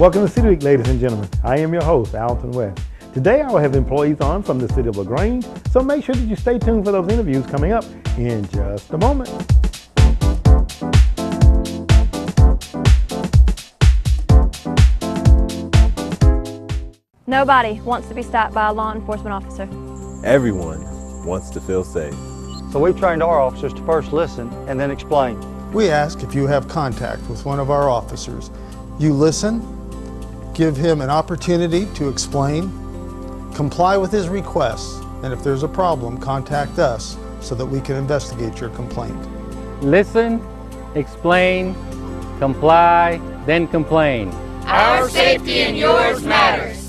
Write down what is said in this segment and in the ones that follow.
Welcome to City Week, ladies and gentlemen. I am your host, Alton West. Today I will have employees on from the City of LaGrange, so make sure that you stay tuned for those interviews coming up in just a moment. Nobody wants to be stopped by a law enforcement officer. Everyone wants to feel safe. So we've trained our officers to first listen and then explain. We ask if you have contact with one of our officers, you listen, give him an opportunity to explain, comply with his requests, and if there's a problem, contact us so that we can investigate your complaint. Listen, explain, comply, then complain. Our safety and yours matters.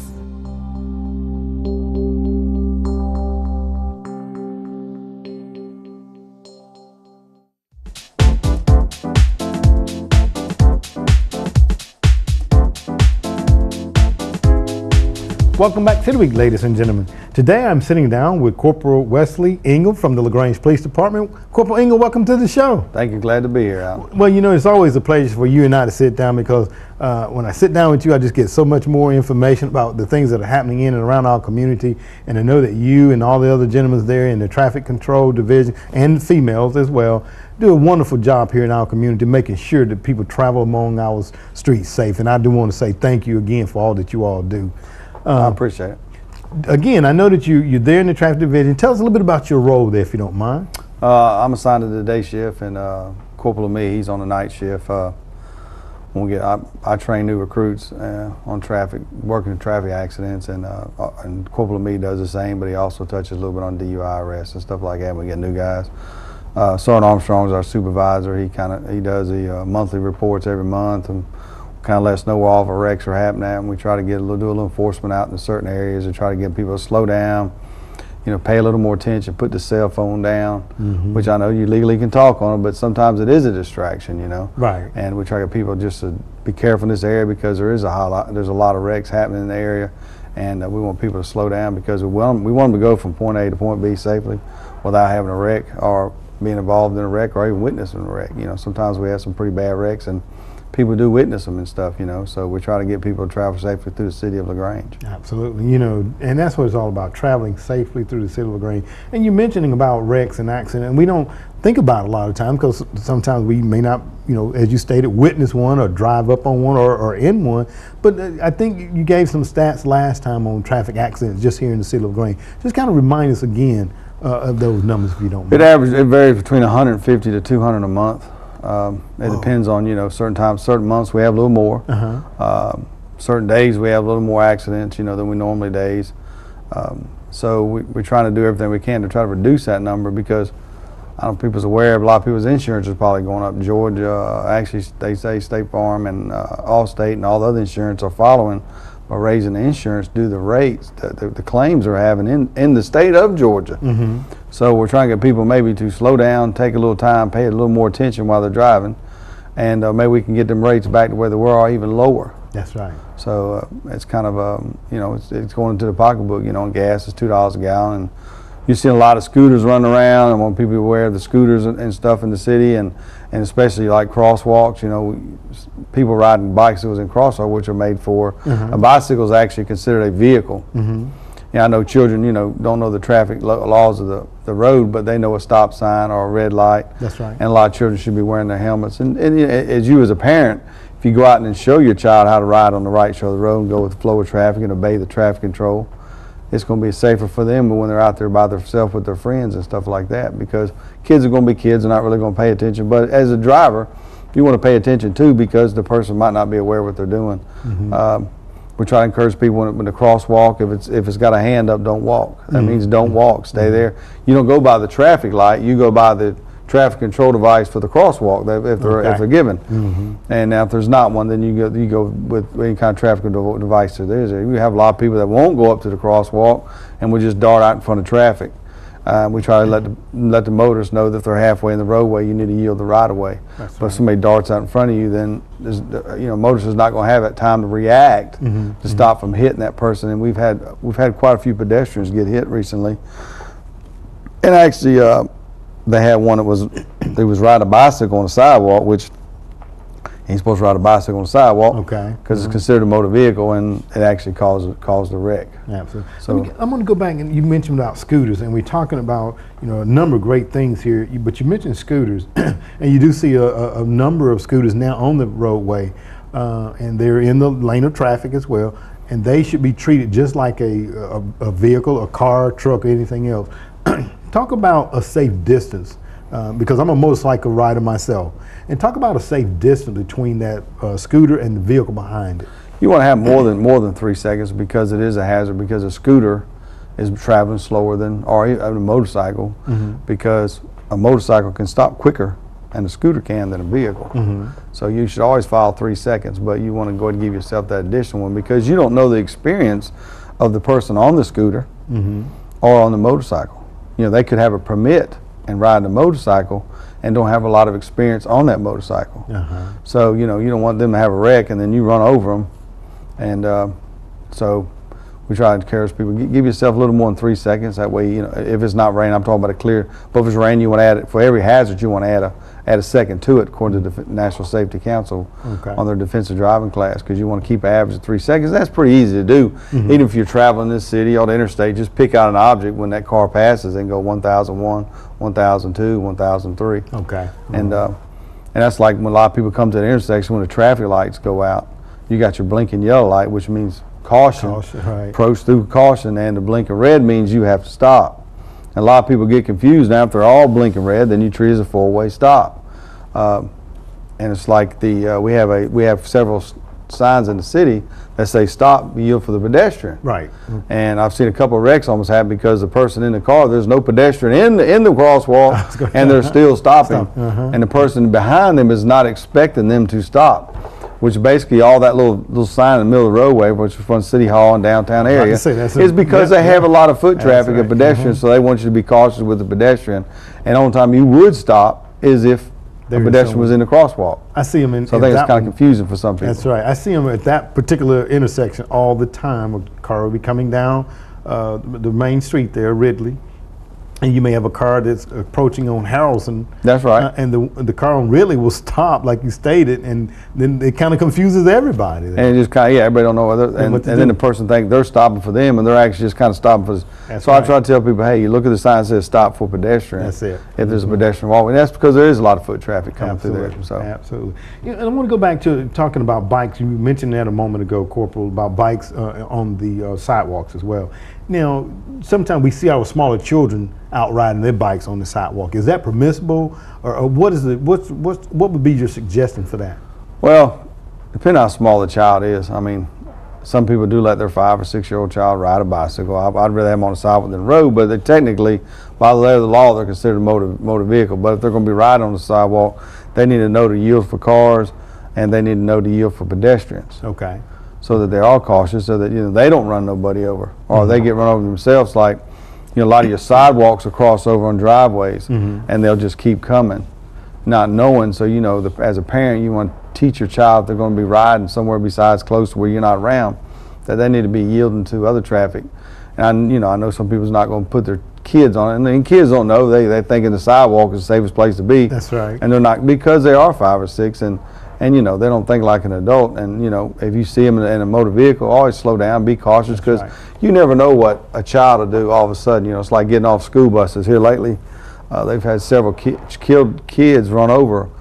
Welcome back to the week, ladies and gentlemen. Today I'm sitting down with Corporal Wesley Engel from the LaGrange Police Department. Corporal Engel, welcome to the show. Thank you, glad to be here, Al. Well, you know, it's always a pleasure for you and I to sit down because when I sit down with you, I just get so much more information about the things that are happening in and around our community. And I know that you and all the other gentlemen there in the traffic control division and the females as well do a wonderful job here in our community making sure that people travel among our streets safe. And I do want to say thank you again for all that you all do. I appreciate it. Again, I know that you're there in the traffic division. Tell us a little bit about your role there, if you don't mind. I'm assigned to the day shift, and Corporal me, he's on the night shift. I train new recruits on traffic, working in traffic accidents, and Corporal me does the same, but he also touches a little bit on DUI arrests and stuff like that. We get new guys. Sergeant Armstrong is our supervisor. He does the monthly reports every month and kind of let us know where all of our wrecks are happening at, and we try to do a little enforcement out in certain areas and try to get people to slow down, you know, pay a little more attention, put the cell phone down, which I know you legally can talk on it, but sometimes it is a distraction, you know. Right. And we try to get people just to be careful in this area because there's a lot of wrecks happening in the area, and we want people to slow down because we want them to go from point A to point B safely without having a wreck or being involved in a wreck or even witnessing a wreck. You know, sometimes we have some pretty bad wrecks and people do witness them and stuff, you know, so we try to get people to travel safely through the City of LaGrange. Absolutely, you know, and that's what it's all about, traveling safely through the City of LaGrange. And you're mentioning about wrecks and accidents, and we don't think about it a lot of times because sometimes we may not, you know, as you stated, witness one or drive up on one or in one, but I think you gave some stats last time on traffic accidents just here in the City of LaGrange. Just kind of remind us again of those numbers if you don't mind. It varies between 150 to 200 a month. It depends on, you know, certain months we have a little more. Certain days we have a little more accidents, you know, than we normally days. So we're trying to do everything we can to try to reduce that number because I don't know if people's aware of a lot of people's insurance is probably going up. Georgia, actually they say State Farm and Allstate and all the other insurance are following by raising the insurance due to the rates that the claims are having in the state of Georgia. So we're trying to get people maybe to slow down, take a little time, pay a little more attention while they're driving, and maybe we can get them rates back to where they were or even lower. That's right. So it's kind of, you know, it's going into the pocketbook, you know, and gas is $2 a gallon. And you see a lot of scooters running around. I want people to be aware of the scooters and stuff in the city, and especially like crosswalks, you know, people riding bicycles in crosswalks, which are made for, a bicycle is actually considered a vehicle. Yeah, I know children, you know, don't know the traffic laws of the road, but they know a stop sign or a red light. That's right. And a lot of children should be wearing their helmets. And as you as a parent, if you go out and show your child how to ride on the right side of the road and go with the flow of traffic and obey the traffic control, it's going to be safer for them when they're out there by themselves with their friends and stuff like that, because kids are going to be kids and not really going to pay attention. But as a driver, you want to pay attention too because the person might not be aware of what they're doing. We try to encourage people when the crosswalk, if it's got a hand up, don't walk. That means don't walk, stay there. You don't go by the traffic light, you go by the traffic control device for the crosswalk if they're given. And now if there's not one, then you go with any kind of traffic control device there is. You have a lot of people that won't go up to the crosswalk and will just dart out in front of traffic. We try to let the motorists know that if they're halfway in the roadway, you need to yield the right-of-way. But if somebody darts out in front of you, then motorist is not going to have that time to react to stop from hitting that person. And we've had quite a few pedestrians get hit recently. And actually, they had one that was riding a bicycle on the sidewalk, which He ain't supposed to ride a bicycle on the sidewalk. Okay. Because it's considered a motor vehicle, and it actually caused a wreck. Absolutely. So I'm going to go back, and you mentioned about scooters, and we're talking about a number of great things here. But you mentioned scooters, and you do see a number of scooters now on the roadway, and they're in the lane of traffic as well. And they should be treated just like a vehicle, a car, truck, or anything else. Talk about a safe distance, because I'm a motorcycle rider myself. And talk about a safe distance between that scooter and the vehicle behind it. You want to have more than 3 seconds, because it is a hazard, because a scooter is traveling slower than, or a motorcycle, because a motorcycle can stop quicker and a scooter can than a vehicle. So you should always follow 3 seconds, but you want to go ahead and give yourself that additional one, because you don't know the experience of the person on the scooter or on the motorcycle. They could have a permit and ride a motorcycle and don't have a lot of experience on that motorcycle. So you don't want them to have a wreck and then you run over them. And so we try to encourage people, give yourself a little more than 3 seconds. That way, if it's not raining, I'm talking about a clear, but if it's raining, you want to add it, for every hazard, you want to add a second to it, according to the National Safety Council on their defensive driving class, because you want to keep an average of 3 seconds. That's pretty easy to do. Even if you're traveling this city or the interstate, just pick out an object when that car passes and go 1001, 1002, 1003. Okay. And that's like when a lot of people come to the intersection, when the traffic lights go out, you got your blinking yellow light, which means caution, right. approach through caution, and the blinking red means you have to stop. And a lot of people get confused. Now, if they're all blinking red, then you treat it as a four-way stop. And it's like we have several signs in the city that say stop, yield for the pedestrian. Right. And I've seen a couple of wrecks almost happen because the person in the car, there's no pedestrian in the crosswalk, and they're still stopping. And the person behind them is not expecting them to stop, which basically all that little sign in the middle of the roadway, which is from City Hall and downtown area, is because they have a lot of foot traffic and pedestrians, so they want you to be cautious with the pedestrian. And the only time you would stop is if a pedestrian was in the crosswalk. I see them in. So I think it's kind of confusing for some people. That's right. I see them at that particular intersection all the time. A car will be coming down the main street there, Ridley, and you may have a car that's approaching on Harrelson. That's right. And the car on Ridley will stop, like you stated, and then it kind of confuses everybody. And it just kind of, everybody don't know whether, and then the person thinks they're stopping for them, and they're actually just kind of stopping for. So I try to tell people, hey, you look at the sign that says stop for pedestrian. That's it. If there's a pedestrian walkway, that's because there is a lot of foot traffic coming through there. So. Absolutely. And I want to go back to talking about bikes. You mentioned that a moment ago, Corporal, about bikes on the sidewalks as well. Now, sometimes we see our smaller children out riding their bikes on the sidewalk. Is that permissible, or what is it? What would be your suggestion for that? Well, depending on how small the child is. I mean, some people do let their 5 or 6 year old child ride a bicycle. I'd rather have them on the sidewalk than the road, but they technically, by the letter of the law, they're considered a motor vehicle. But if they're going to be riding on the sidewalk, they need to know to yield for cars, and they need to know to yield for pedestrians. Okay. So that they're all cautious, so that they don't run nobody over, or they get run over themselves. Like, a lot of your sidewalks will cross over on driveways, and they'll just keep coming, not knowing. So as a parent, you want to teach your child if they're going to be riding somewhere besides close to where you're not around, that they need to be yielding to other traffic. And I know some people's not going to put their kids on it, and then kids don't know. They thinking the sidewalk is the safest place to be. That's right. And they're not, because they are 5 or 6, and they don't think like an adult. And if you see them in a motor vehicle, always slow down, be cautious, because you never know what a child will do all of a sudden. It's like getting off school buses. Here lately, they've had several killed kids run over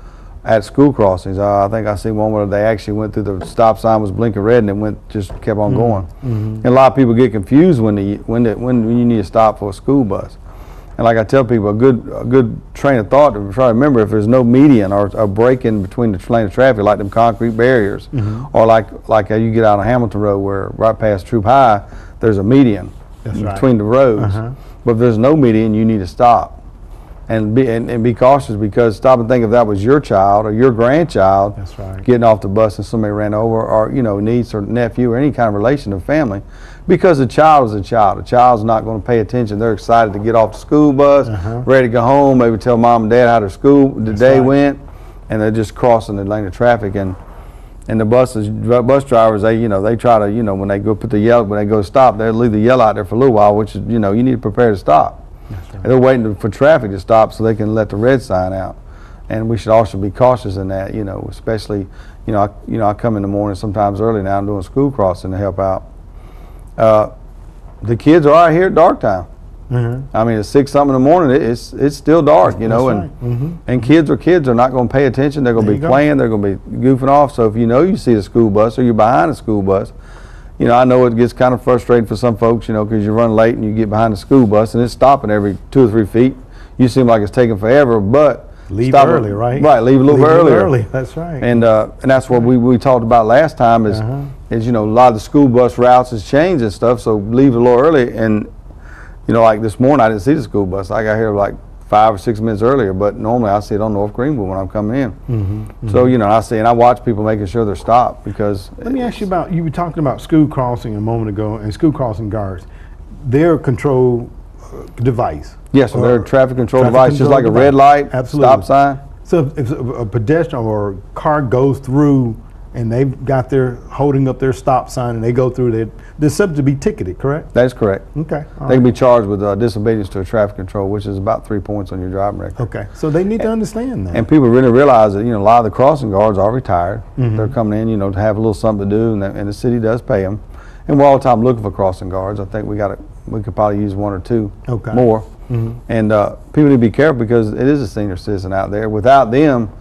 at school crossings. I think I see one where they actually went through the stop sign, was blinking red, and it just kept on going. And a lot of people get confused when you need to stop for a school bus. And like I tell people, a good train of thought to try to remember, if there's no median or a break in between the lane of traffic, like them concrete barriers, or like how you get out on Hamilton Road, where right past Troop High, there's a median between the roads. But if there's no median, you need to stop and be cautious, because stop and think, if that was your child or your grandchild getting off the bus and somebody ran over, or niece or nephew or any kind of relation or family. Because a child is a child. A child's not going to pay attention. They're excited to get off the school bus, ready to go home, maybe tell mom and dad how the day went, and they're just crossing the lane of traffic. And the bus drivers, they try to, when they go when they go stop, they'll leave the yellow out there for a little while, which is, you need to prepare to stop. And they're waiting for traffic to stop so they can let the red sign out. and we should also be cautious in that, especially, I come in the morning sometimes early now. I'm doing school crossing to help out. The kids are out here at dark time. I mean, at 6 something in the morning, it's still dark, That's right. and kids are not going to pay attention. They're going to be playing. They're going to be goofing off. So if you see the school bus or you're behind a school bus, I know it gets kind of frustrating for some folks, because you run late and you get behind the school bus and it's stopping every 2 or 3 feet. You seem like it's taking forever, but leave early, right? Right, leave a little earlier. That's right. And that's what we talked about last time is a lot of the school bus routes has changed and stuff. So leave a little early. And like this morning, I didn't see the school bus. I got here like 5 or 6 minutes earlier, but normally I see it on North Greenwood when I'm coming in. So I watch people making sure they're stopped because. Let me ask you about, you were talking about school crossing a moment ago, and school crossing guards. They're a control device. Yes, so they're a traffic control device, just like a red light, stop sign. So if a pedestrian or a car goes through and they've got holding up their stop sign and they go through, they're subject to be ticketed, correct? That is correct. Okay. They can be charged with disobedience to a traffic control, which is about 3 points on your driving record. Okay, so they need to understand that. And people really realize that, a lot of the crossing guards are retired. They're coming in, to have a little something to do, and the city does pay them. And we're all the time looking for crossing guards. I think we could probably use 1 or 2 more. And people need to be careful because it is a senior citizen out there. Without them,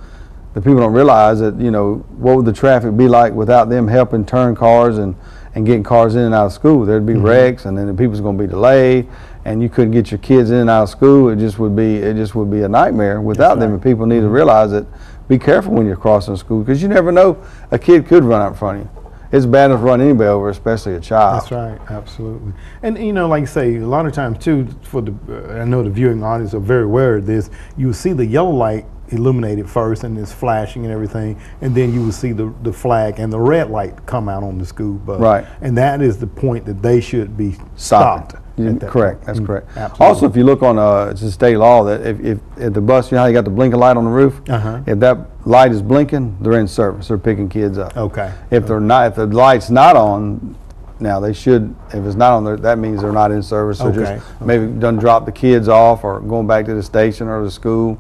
the people don't realize that, what would the traffic be like without them helping turn cars and getting cars in and out of school. There'd be wrecks, and then the people's going to be delayed, and you couldn't get your kids in and out of school. It just would be a nightmare without them. And people need to realize that be careful when you're crossing school because you never know, a kid could run out in front of you. It's bad enough to run anybody over, especially a child. That's right, absolutely. And like you say, a lot of times too, I know the viewing audience are very aware of this, you will see the yellow light illuminated first and it's flashing and everything, and then you will see the flag and the red light come out on the school bus. Right. And that is the point that they should be stopped. Correct, that's correct. Absolutely. Also, if you look on it's a state law that if the bus, how you got the blinking light on the roof, if that light is blinking, they're in service, they're picking kids up. Okay. If they're not, if the light's not on, now they should, if it's not on there, that means they're not in service. So just maybe done drop the kids off or going back to the station or the school.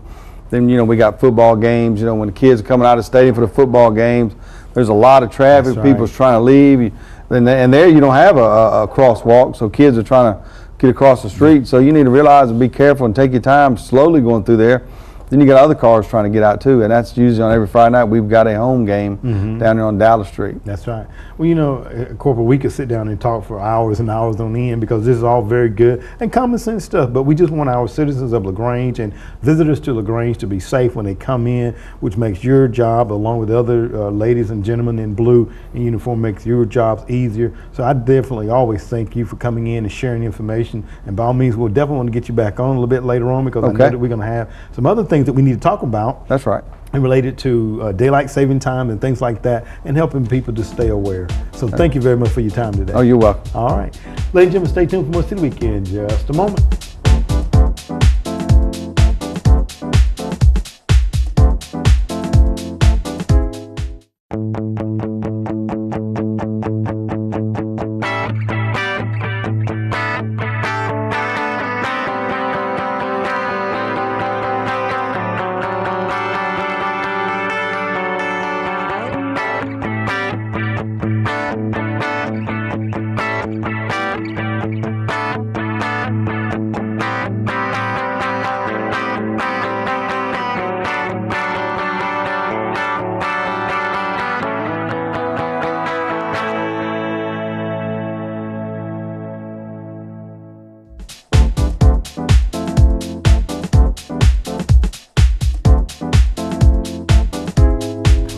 Then, we got football games, when the kids are coming out of the stadium for the football games, there's a lot of traffic, people's trying to leave. And there you don't have a crosswalk, so kids are trying to get across the street. So you need to realize and be careful and take your time slowly going through there. Then you got other cars trying to get out too, and that's usually on every Friday night. We've got a home game down there on Dallas Street. That's right. Well, Corporal, we could sit down and talk for hours and hours on end because this is all very good and common sense stuff, but we just want our citizens of LaGrange and visitors to LaGrange to be safe when they come in, which makes your job, along with the other ladies and gentlemen in blue in uniform, makes your jobs easier. So I definitely always thank you for coming in and sharing information, and by all means, we'll definitely want to get you back on a little bit later on because I know that we're going to have some other things that we need to talk about. That's right. And related to daylight saving time and things like that, and helping people to stay aware. So thank you very much for your time today. Oh, you're welcome. All right. Ladies and gentlemen, stay tuned for more City Week in just a moment.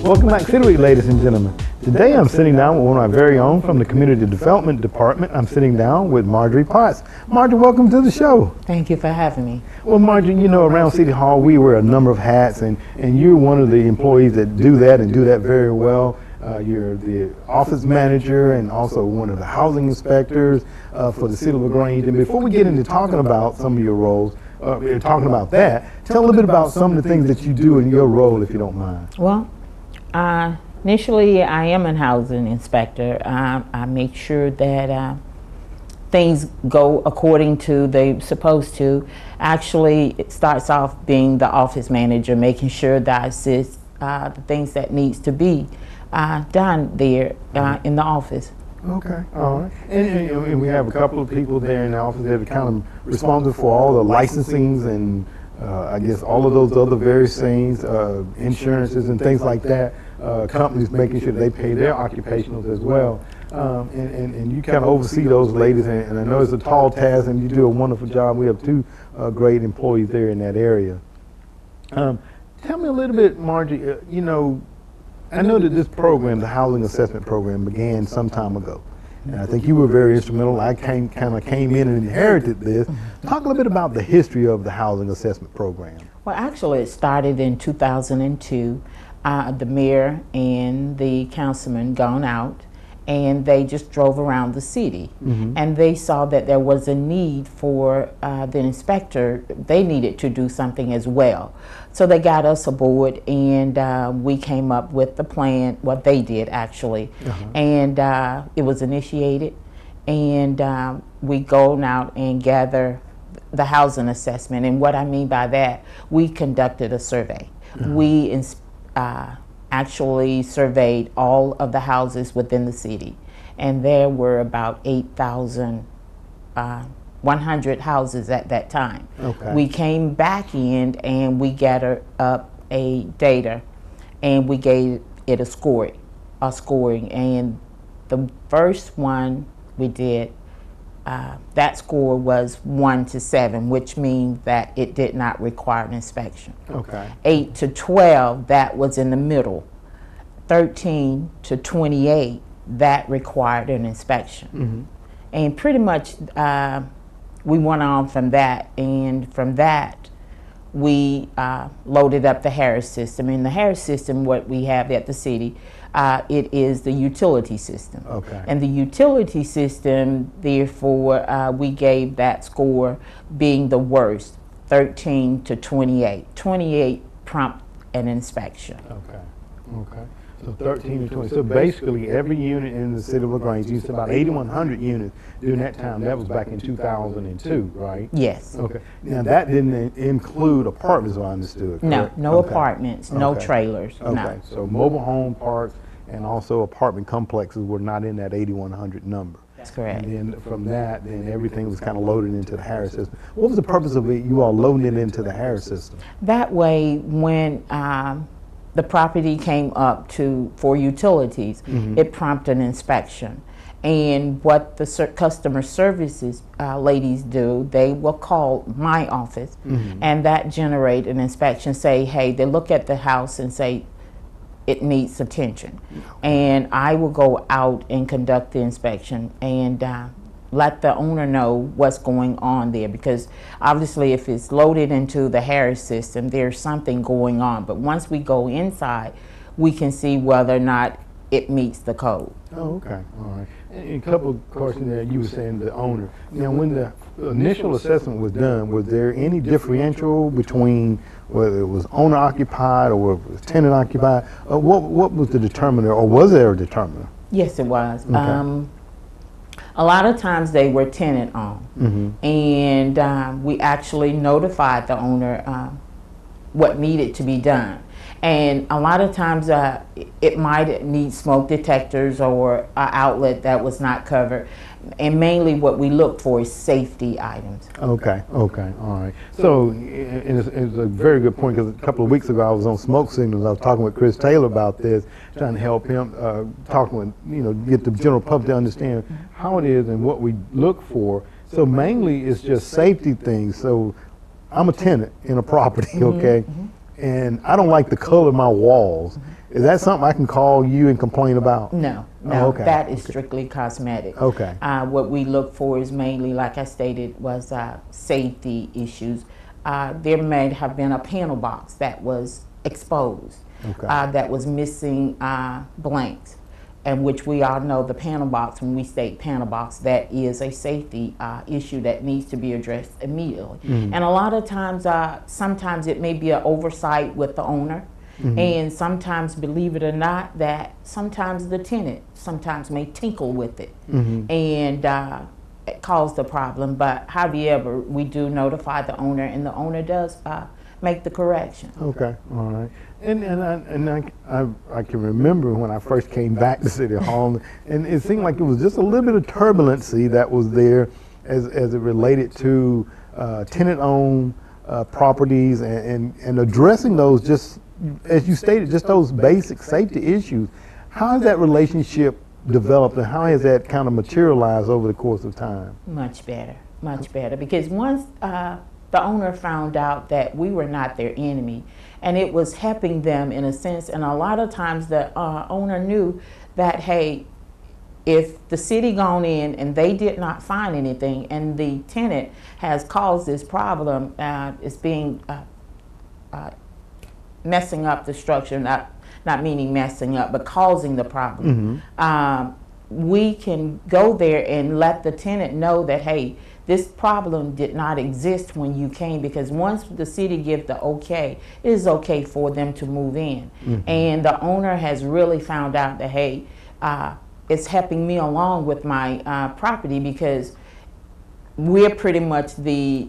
Welcome back to City Week, ladies and gentlemen. Today I'm sitting down with one of my very own from the Community Development Department. I'm sitting down with Marjorie Potts. Marjorie, welcome to the show. Thank you for having me. Well, Marjorie, around City Hall we wear a number of hats, and you're one of the employees that do that and do that very well. You're the office manager and also one of the housing inspectors for the City of LaGrange. And before we get into talking about some of your roles, talking about that, tell a little bit about some of the things that you do in your role, if you don't mind. Well, initially I am a housing inspector. I make sure that things go according to they're supposed to. Actually, it starts off being the office manager, making sure that I assist the things that needs to be done there in the office. Okay, all right. And we have a couple of people there in the office that are kind of responsible for all the licensings and I guess all of those other various things, insurances and things like that. Companies making sure they pay their occupationals as well. And you kind of oversee those ladies, and I know it's a tall task, and you do a wonderful job. We have two great employees there in that area. Tell me a little bit, Margie, you know, I know that this program, the housing assessment program, began some time ago. And I think you were very instrumental. I kind of came in and inherited this. Talk a little bit about the history of the housing assessment program. Well, actually, it started in 2002. The mayor and the councilman gone out, and they just drove around the city. And they saw that there was a need for the inspector. They needed to do something as well. So they got us aboard, and we came up with the plan, what they did actually. And it was initiated, and we go out and gather the housing assessment. And what I mean by that, we conducted a survey. We actually surveyed all of the houses within the city, and there were about 8,100 houses at that time. We came back in and we gathered up a data, and we gave it a scoring, and the first one we did, that score was 1 to 7, which means that it did not require an inspection. 8 to 12, that was in the middle. 13 to 28, that required an inspection. And pretty much we went on from that, and from that we loaded up the Harris system. In the Harris system, what we have at the city, it is the utility system. And the utility system, therefore, we gave that score being the worst, 13 to 28. 28 prompt an inspection. So 13 to 20. So basically, every unit in the city of LaGrange, you said about 8,100 units during that time. That was back in 2002, right? Yes. Now that didn't include apartments, I understood. Correct? No apartments, no trailers. No. So mobile home parks and also apartment complexes were not in that 8,100 number. That's correct. And then from that, then everything was kind of loaded into the Harris system. What was the purpose of it, you all loading it into the Harris system? That way, when the property came up for utilities, it prompted an inspection. And what the customer services ladies do, they will call my office, and that generate an inspection, say, hey, they look at the house and say, it needs attention. And I will go out and conduct the inspection and let the owner know what's going on there, because obviously if it's loaded into the Harris system, there's something going on. But once we go inside, we can see whether or not it meets the code. All right. And a couple of questions there, you were saying the owner. Now, when the initial assessment was done, was there any differential between whether it was owner occupied or whether it was tenant occupied? What was the determiner, or was there a determiner? Yes, it was. A lot of times they were tenant owned, and we actually notified the owner what needed to be done. And a lot of times it might need smoke detectors or an outlet that was not covered. And mainly what we look for is safety items. All right. So and it's a very good point, because a couple of weeks ago I was on Smoke Signals. I was talking with Chris Taylor about this, trying to help him, talking with, get the general public to understand how it is and what we look for. So mainly it's just safety things. So I'm a tenant in a property, and I don't like the color of my walls. Is that something I can call you and complain about? No, that is strictly cosmetic. What we look for is mainly, like I stated, was safety issues. There may have been a panel box that was exposed, that was missing blanks, and which we all know the panel box, when we state panel box, that is a safety issue that needs to be addressed immediately. And a lot of times, sometimes it may be an oversight with the owner, and sometimes, believe it or not, that sometimes the tenant sometimes may tinkle with it. And cause the problem, but however, we do notify the owner, and the owner does make the correction. Okay, all right. I can remember when I first came back to City Hall, and it seemed like it was just a little bit of turbulency that was there as it related to tenant-owned properties and addressing those, just as you stated, just those basic safety issues. How has that relationship developed, and how has that kind of materialized over the course of time? Much better, because once the owner found out that we were not their enemy, and it was helping them in a sense, and a lot of times the owner knew that, hey, if the city gone in and they did not find anything, and the tenant has caused this problem, it's being messing up the structure, not meaning messing up, but causing the problem. We can go there and let the tenant know that, hey, this problem did not exist when you came, because once the city gives the okay, it is okay for them to move in. And the owner has really found out that, hey, it's helping me along with my property, because we're pretty much the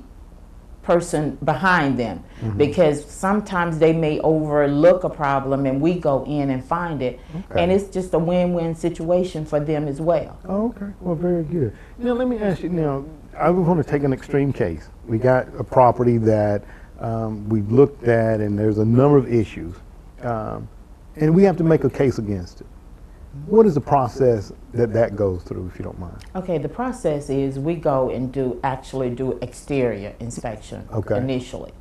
person behind them, because sometimes they may overlook a problem and we go in and find it, and it's just a win-win situation for them as well. Oh, okay, well, very good. Now let me ask you, now I want to take an extreme case. We got a property that we've looked at, and there's a number of issues, and we have to make a case against it. What is the process that goes through, if you don't mind? Okay, the process is we go and actually do exterior inspection initially.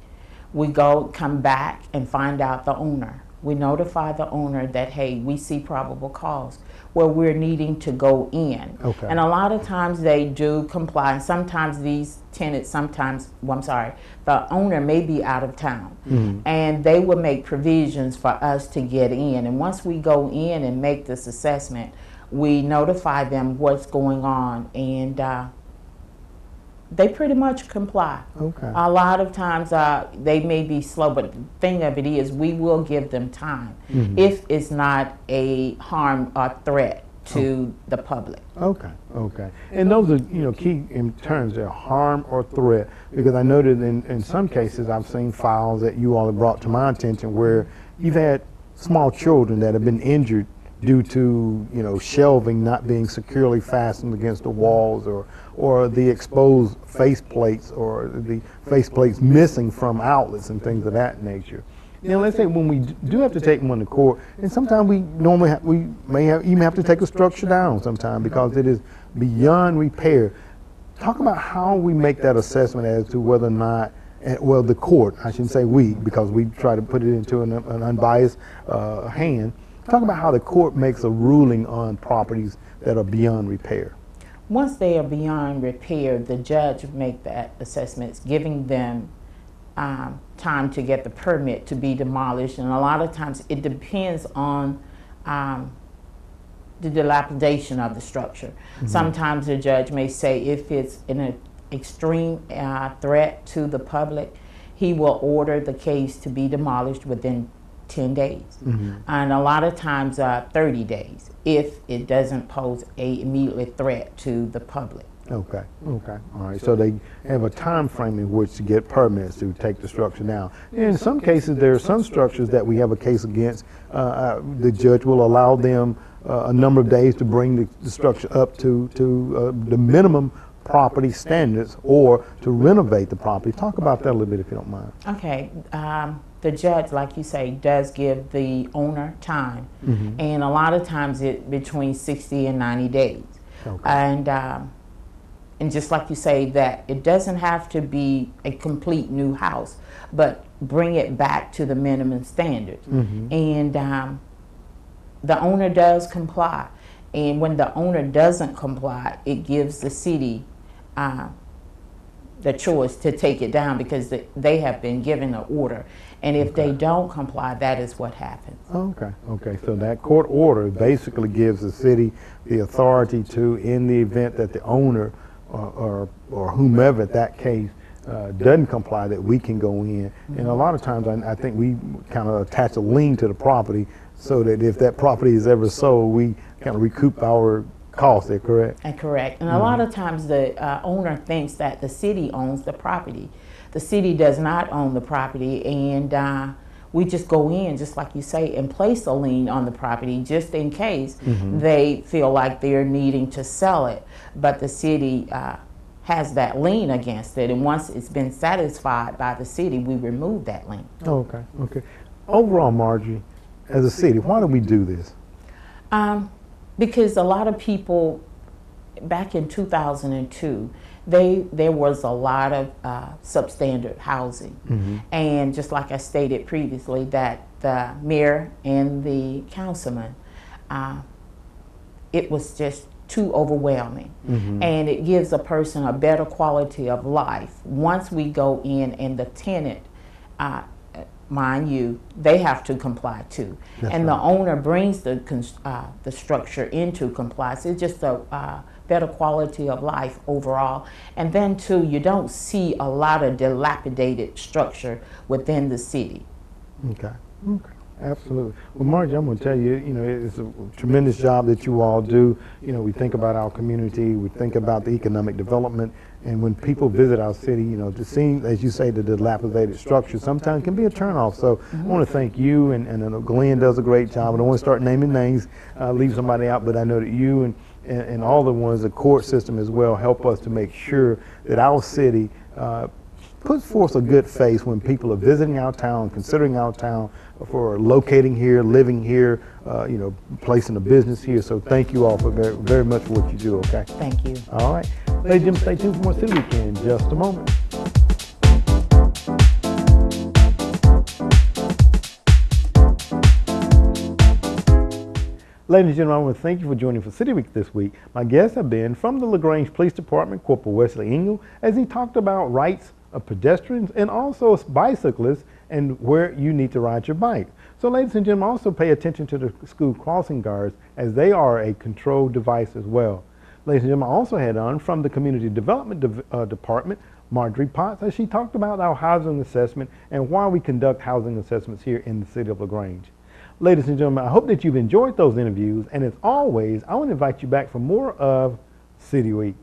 We come back and find out the owner. We notify the owner that, hey, we see probable cause where we're needing to go in. And a lot of times they do comply. Sometimes these tenants, the owner may be out of town, and they will make provisions for us to get in. And once we go in and make this assessment, we notify them what's going on, and they pretty much comply. A lot of times they may be slow, but the thing of it is we will give them time if it's not a harm or threat to the public. And those are, key in terms of harm or threat, because I noted in some cases I've seen files that you all have brought to my attention where you've had small children that have been injured due to shelving not being securely fastened against the walls, or the exposed face plates, or the face plates missing from outlets and things of that nature. Now let's say when we do have to take one to court, and sometimes we may even have to take a structure down sometime because it is beyond repair. Talk about how we make that assessment as to whether or not, well, the court, I shouldn't say we, because we try to put it into an unbiased hand. Talk about how the court makes a ruling on properties that are beyond repair. Once they are beyond repair, the judge make that assessment, giving them time to get the permit to be demolished. And a lot of times it depends on the dilapidation of the structure. Sometimes the judge may say if it's an extreme threat to the public, he will order the case to be demolished within 10 days, and a lot of times 30 days if it doesn't pose a immediate threat to the public. Okay, all right. So they have a time frame in which to get permits to take the structure down. In some cases, there are some structures that we have a case against. The judge will allow them a number of days to bring the structure up to the minimum property standards, or to renovate the property. Talk about that a little bit, if you don't mind. Okay. The judge, like you say, does give the owner time, and a lot of times it's between 60 and 90 days. And just like you say, that it doesn't have to be a complete new house, but bring it back to the minimum standards. And the owner does comply. And when the owner doesn't comply, it gives the city the choice to take it down, because they have been given an order. And if they don't comply, that is what happens. Okay. So that court order basically gives the city the authority to, in the event that the owner or whomever at that case doesn't comply, that we can go in. And a lot of times I think we kind of attach a lien to the property, so that if that property is ever sold, we kind of recoup our cost there, correct? And correct. And a lot of times the owner thinks that the city owns the property. The city does not own the property, and we just go in, just like you say, and place a lien on the property just in case they feel like they're needing to sell it. But the city has that lien against it, and once it's been satisfied by the city, we remove that lien. Okay, okay. Overall, Marjorie, as a city, why do we do this? Because a lot of people, back in 2002, there was a lot of substandard housing. And just like I stated previously, that the mayor and the councilman, it was just too overwhelming. And it gives a person a better quality of life. Once we go in and the tenant, mind you, they have to comply too. And the owner brings the structure into compliance. It's just a better quality of life overall. And then too, you don't see a lot of dilapidated structure within the city. Okay, okay. Absolutely. Well, Margie, I'm going to tell you, you know, it's a tremendous job that you all do. You know, we think about our community, we think about the economic development, and when people visit our city, you know, to see, as you say, the dilapidated structure sometimes can be a turnoff. So I want to thank you, and Glenn does a great job. I don't want to start naming names, leave somebody out, but I know that you and all the ones, the court system as well, help us to make sure that our city puts forth a good face when people are visiting our town, considering our town for locating here, living here, you know, placing a business here. So thank you all for very, very much for what you do, okay? Thank you. All right. Ladies and gentlemen, stay tuned for more City Weekend in just a moment. Ladies and gentlemen, I want to thank you for joining for City Week this week. My guests have been from the LaGrange Police Department, Corporal Wesley Engel, as he talked about rights of pedestrians and also bicyclists and where you need to ride your bike. So ladies and gentlemen, also pay attention to the school crossing guards, as they are a controlled device as well. Ladies and gentlemen, I also had on from the Community Development Department, Marjorie Potts, as she talked about our housing assessment and why we conduct housing assessments here in the City of LaGrange. Ladies and gentlemen, I hope that you've enjoyed those interviews, and as always, I want to invite you back for more of City Week.